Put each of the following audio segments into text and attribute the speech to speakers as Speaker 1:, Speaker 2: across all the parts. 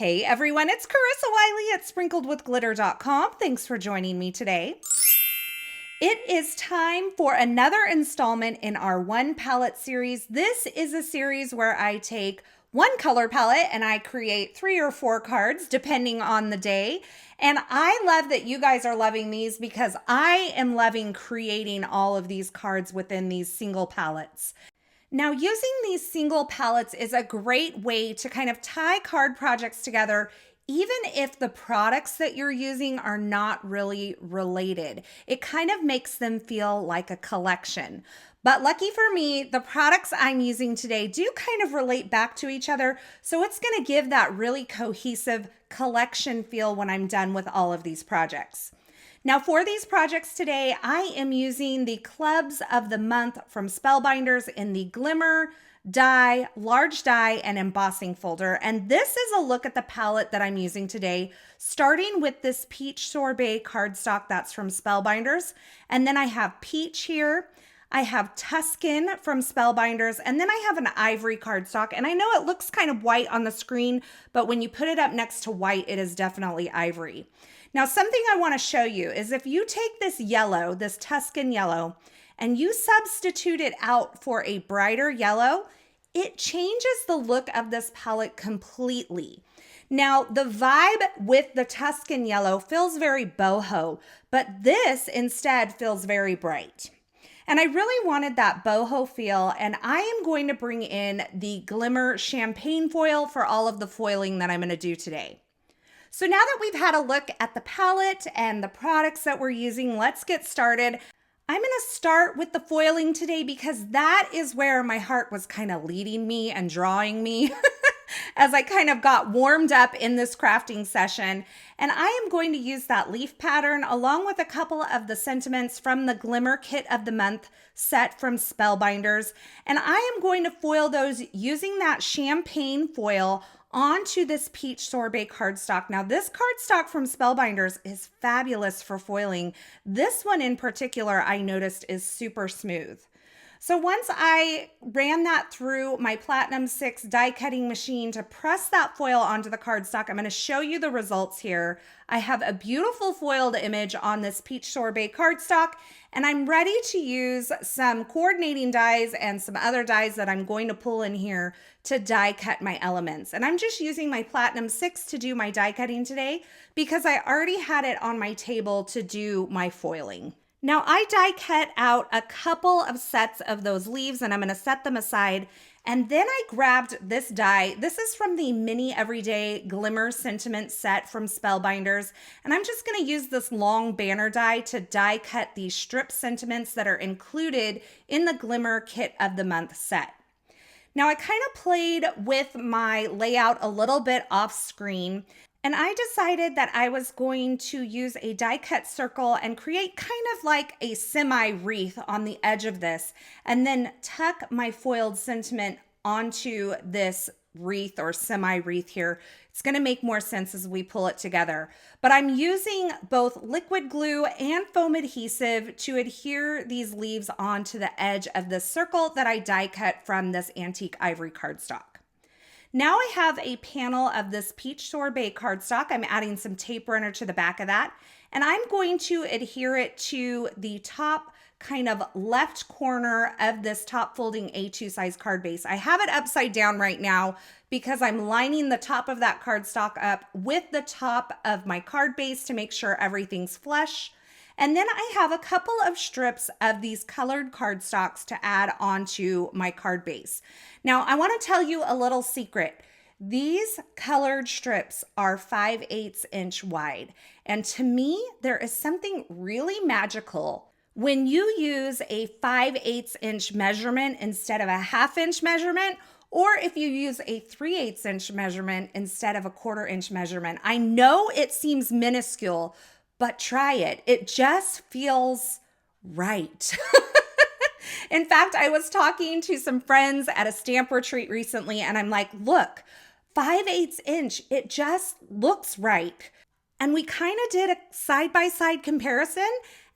Speaker 1: Hey everyone, it's Carissa Wiley at sprinkledwithglitter.com. Thanks for joining me today. It is time for another installment in our one palette series. This is a series where I take one color palette and I create 3 or 4 cards depending on the day. And I love that you guys are loving these because I am loving creating all of these cards within these single palettes. Now, using these single palettes is a great way to kind of tie card projects together, even if the products that you're using are not really related. It kind of makes them feel like a collection. But lucky for me, the products I'm using today do kind of relate back to each other, so it's going to give that really cohesive collection feel when I'm done with all of these projects. Now for these projects today, I am using the Clubs of the Month from Spellbinders in the Glimmer, Die, Large Die, and Embossing folder. And this is a look at the palette that I'm using today, starting with this Peach Sorbet cardstock that's from Spellbinders. And then I have Peach here. I have Tuscan from Spellbinders, and then I have an Ivory cardstock. And I know it looks kind of white on the screen, but when you put it up next to white, it is definitely Ivory. Now, something I want to show you is if you take this yellow, this Tuscan yellow, and you substitute it out for a brighter yellow, it changes the look of this palette completely. Now, the vibe with the Tuscan yellow feels very boho, but this instead feels very bright. And I really wanted that boho feel, and I am going to bring in the Glimmer champagne foil for all of the foiling that I'm going to do today. So now that we've had a look at the palette and the products that we're using, let's get started. I'm going to start with the foiling today because that is where my heart was kind of leading me and drawing me as I kind of got warmed up in this crafting session. And I am going to use that leaf pattern along with a couple of the sentiments from the Glimmer Kit of the Month set from Spellbinders. And I am going to foil those using that champagne foil onto this Peach Sorbet cardstock. Now, this cardstock from Spellbinders is fabulous for foiling. This one in particular, I noticed is super smooth. So once I ran that through my Platinum 6 die cutting machine to press that foil onto the cardstock, I'm going to show you the results here. I have a beautiful foiled image on this Peach Sorbet cardstock, and I'm ready to use some coordinating dies and some other dies that I'm going to pull in here to die cut my elements. And I'm just using my Platinum 6 to do my die cutting today because I already had it on my table to do my foiling. Now I die cut out a couple of sets of those leaves and I'm going to set them aside. And then I grabbed this die. This is from the Mini Everyday Glimmer Sentiment set from Spellbinders. And I'm just going to use this long banner die to die cut these strip sentiments that are included in the Glimmer Kit of the Month set. Now I kind of played with my layout a little bit off screen. And I decided that I was going to use a die cut circle and create kind of like a semi-wreath on the edge of this, and then tuck my foiled sentiment onto this wreath or semi-wreath here. It's going to make more sense as we pull it together. But I'm using both liquid glue and foam adhesive to adhere these leaves onto the edge of the circle that I die cut from this antique ivory cardstock. Now I have a panel of this Peach Sorbet cardstock. I'm adding some tape runner to the back of that, and I'm going to adhere it to the top kind of left corner of this top folding A2 size card base. I have it upside down right now because I'm lining the top of that cardstock up with the top of my card base to make sure everything's flush. And then I have a couple of strips of these colored cardstocks to add onto my card base. Now, I want to tell you a little secret. These colored strips are 5/8 inch wide. And to me, there is something really magical when you use a 5/8 inch measurement instead of a 1/2 inch measurement, or if you use a 3/8 inch measurement instead of a 1/4 inch measurement. I know it seems minuscule, but try it. It just feels right. In fact, I was talking to some friends at a stamp retreat recently, and I'm like, look, 5/8 inch, it just looks right. And we kind of did a side-by-side comparison,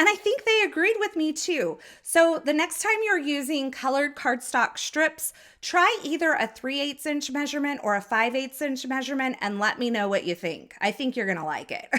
Speaker 1: And I think they agreed with me too. So the next time you're using colored cardstock strips, try either a 3/8 inch measurement or a 5/8 inch measurement and let me know what you think. I think you're gonna like it.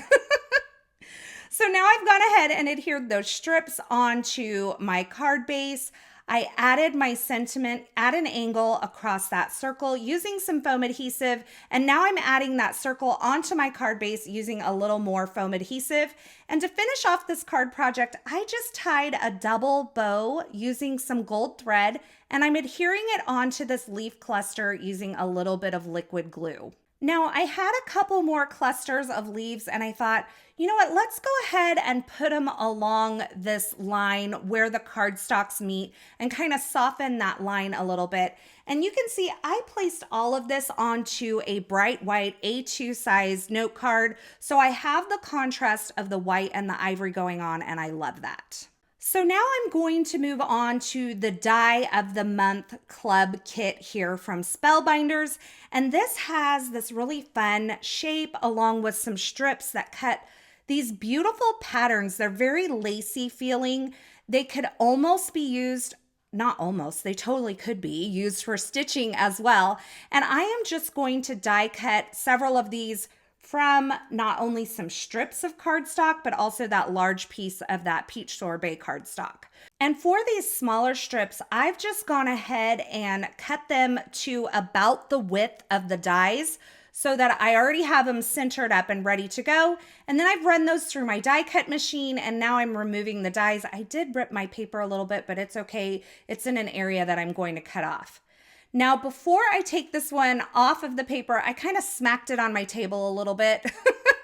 Speaker 1: So now I've gone ahead and adhered those strips onto my card base. I added my sentiment at an angle across that circle using some foam adhesive, and now I'm adding that circle onto my card base using a little more foam adhesive. And to finish off this card project, I just tied a double bow using some gold thread, and I'm adhering it onto this leaf cluster using a little bit of liquid glue. Now, I had a couple more clusters of leaves and I thought, you know what, let's go ahead and put them along this line where the cardstocks meet and kind of soften that line a little bit. And you can see I placed all of this onto a bright white A2 size note card. So I have the contrast of the white and the ivory going on, and I love that. So now I'm going to move on to the Die of the Month Club kit here from Spellbinders. And this has this really fun shape along with some strips that cut these beautiful patterns. They're very lacy feeling. They could almost be used, not almost, they totally could be used for stitching as well. And I am just going to die cut several of these from not only some strips of cardstock, but also that large piece of that peach sorbet cardstock. And for these smaller strips, I've just gone ahead and cut them to about the width of the dies so that I already have them centered up and ready to go. And then I've run those through my die cut machine, and now I'm removing the dies. I did rip my paper a little bit, but it's okay. It's in an area that I'm going to cut off. Now, before I take this one off of the paper, I kind of smacked it on my table a little bit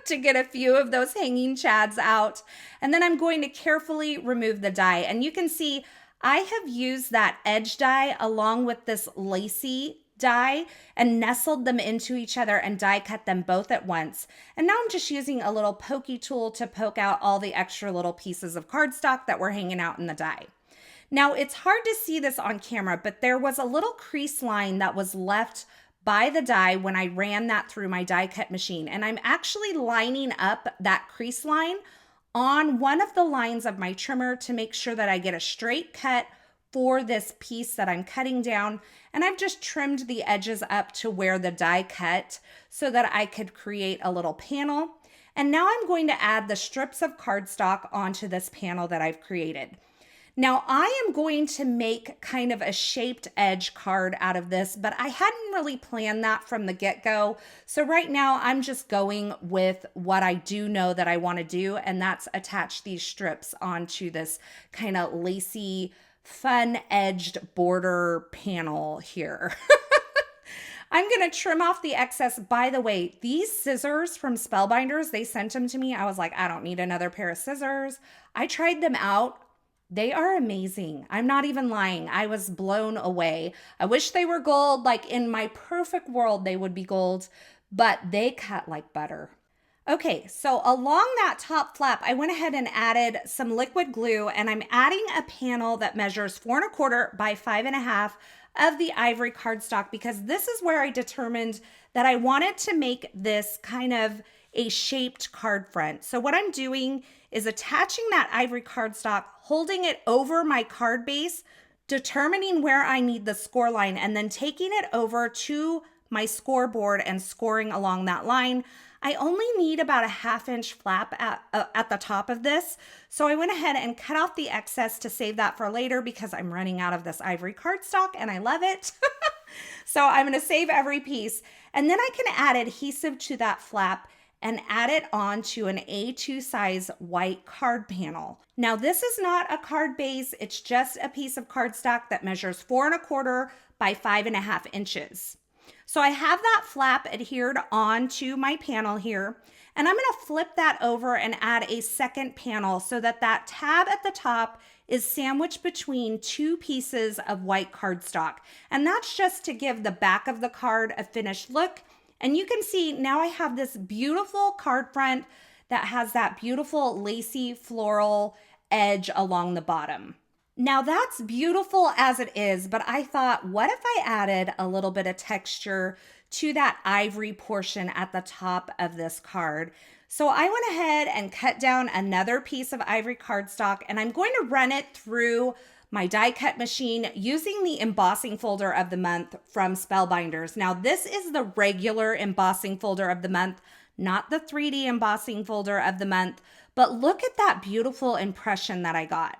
Speaker 1: to get a few of those hanging chads out. And then I'm going to carefully remove the die. And you can see I have used that edge die along with this lacy die and nestled them into each other and die cut them both at once. And now I'm just using a little pokey tool to poke out all the extra little pieces of cardstock that were hanging out in the die. Now, it's hard to see this on camera, but there was a little crease line that was left by the die when I ran that through my die cut machine. And I'm actually lining up that crease line on one of the lines of my trimmer to make sure that I get a straight cut for this piece that I'm cutting down. And I've just trimmed the edges up to where the die cut so that I could create a little panel. And now I'm going to add the strips of cardstock onto this panel that I've created. Now I am going to make kind of a shaped edge card out of this, but I hadn't really planned that from the get-go. So right now I'm just going with what I do know that I want to do, and that's attach these strips onto this kind of lacy, fun edged border panel here. I'm going to trim off the excess. By the way, these scissors from Spellbinders, they sent them to me. I was like, I don't need another pair of scissors. I tried them out. They are amazing. I'm not even lying. I was blown away. I wish they were gold. Like in my perfect world, they would be gold, but they cut like butter. Okay, so along that top flap, I went ahead and added some liquid glue, and I'm adding a panel that measures 4 1/4 by 5 1/2 of the ivory cardstock, because this is where I determined that I wanted to make this kind of a shaped card front. So what I'm doing is attaching that ivory cardstock, holding it over my card base, determining where I need the score line, and then taking it over to my scoreboard and scoring along that line. I only need about a 1/2 inch flap at the top of this. So I went ahead and cut off the excess to save that for later because I'm running out of this ivory cardstock and I love it. So I'm going to save every piece. And then I can add adhesive to that flap and add it onto an A2 size white card panel. Now this is not a card base, it's just a piece of cardstock that measures 4 1/4 by 5 1/2 inches. So I have that flap adhered onto my panel here, and I'm gonna flip that over and add a second panel so that that tab at the top is sandwiched between two pieces of white cardstock. And that's just to give the back of the card a finished look. And you can see now I have this beautiful card front that has that beautiful lacy floral edge along the bottom. Now that's beautiful as it is, but I thought, what if I added a little bit of texture to that ivory portion at the top of this card. So I went ahead and cut down another piece of ivory cardstock, and I'm going to run it through my die cut machine using the embossing folder of the month from Spellbinders. Now, this is the regular embossing folder of the month, not the 3D embossing folder of the month, but look at that beautiful impression that I got.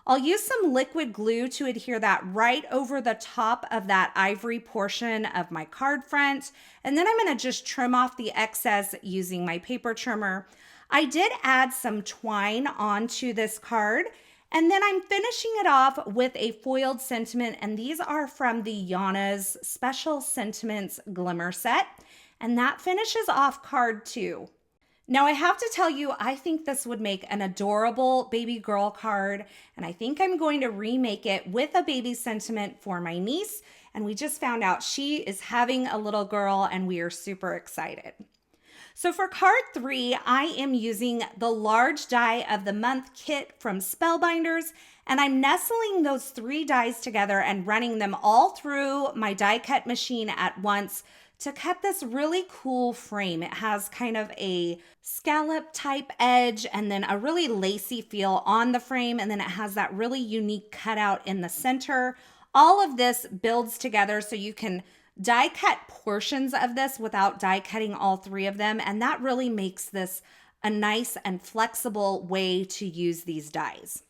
Speaker 1: I'll use some liquid glue to adhere that right over the top of that ivory portion of my card front, and then I'm going to just trim off the excess using my paper trimmer. I did add some twine onto this card, and then I'm finishing it off with a foiled sentiment, and these are from the Yana's Special Sentiments Glimmer set, and that finishes off card 2. Now, I have to tell you, I think this would make an adorable baby girl card, and I think I'm going to remake it with a baby sentiment for my niece, and we just found out she is having a little girl, and we are super excited. So for card 3, I am using the large die of the month kit from Spellbinders, and I'm nestling those 3 dies together and running them all through my die cut machine at once to cut this really cool frame. It has kind of a scallop type edge and then a really lacy feel on the frame, and then it has that really unique cutout in the center. All of this builds together so you can die cut portions of this without die cutting all 3 of them, and that really makes this a nice and flexible way to use these dies.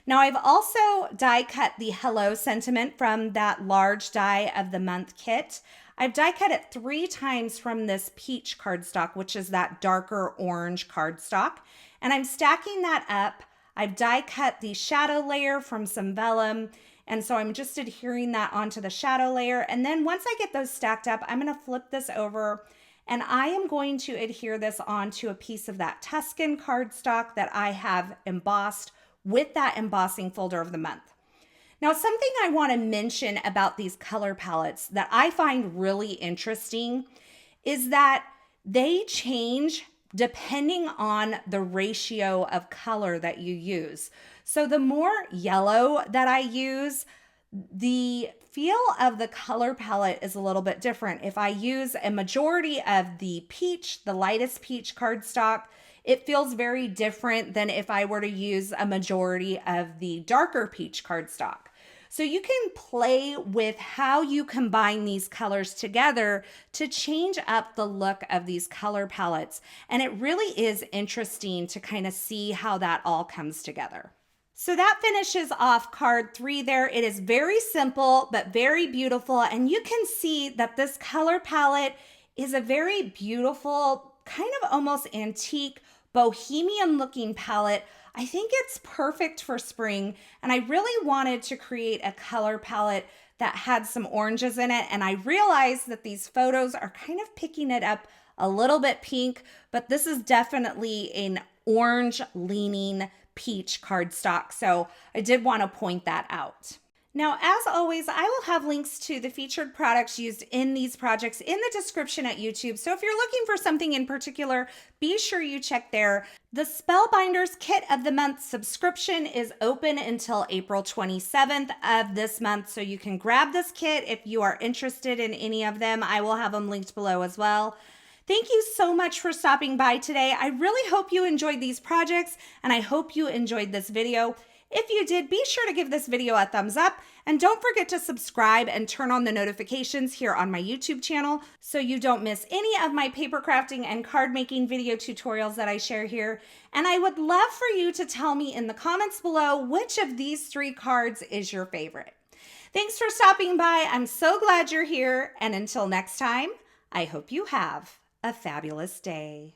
Speaker 1: Now, I've also die cut the hello sentiment from that large die of the month kit. I've die cut it 3 times from this peach cardstock, which is that darker orange cardstock, and I'm stacking that up. I've die cut the shadow layer from some vellum, and so I'm just adhering that onto the shadow layer. And then once I get those stacked up, I'm going to flip this over, and I am going to adhere this onto a piece of that Tuscan cardstock that I have embossed with that embossing folder of the month. Now, something I want to mention about these color palettes that I find really interesting is that they change depending on the ratio of color that you use. So the more yellow that I use, the feel of the color palette is a little bit different. If I use a majority of the peach, the lightest peach cardstock, it feels very different than if I were to use a majority of the darker peach cardstock. So you can play with how you combine these colors together to change up the look of these color palettes. And it really is interesting to kind of see how that all comes together. So that finishes off card 3 there. It is very simple, but very beautiful. And you can see that this color palette is a very beautiful, kind of almost antique, bohemian looking palette. I think it's perfect for spring, and I really wanted to create a color palette that had some oranges in it, and I realized that these photos are kind of picking it up a little bit pink, but this is definitely an orange leaning peach cardstock, so I did want to point that out. Now, as always, I will have links to the featured products used in these projects in the description at YouTube. So if you're looking for something in particular, be sure you check there. The Spellbinders Kit of the Month subscription is open until April 27th of this month. So you can grab this kit if you are interested in any of them. I will have them linked below as well. Thank you so much for stopping by today. I really hope you enjoyed these projects, and I hope you enjoyed this video. If you did, be sure to give this video a thumbs up, and don't forget to subscribe and turn on the notifications here on my YouTube channel so you don't miss any of my paper crafting and card making video tutorials that I share here. And I would love for you to tell me in the comments below which of these 3 cards is your favorite. Thanks for stopping by. I'm so glad you're here, and until next time, I hope you have a fabulous day.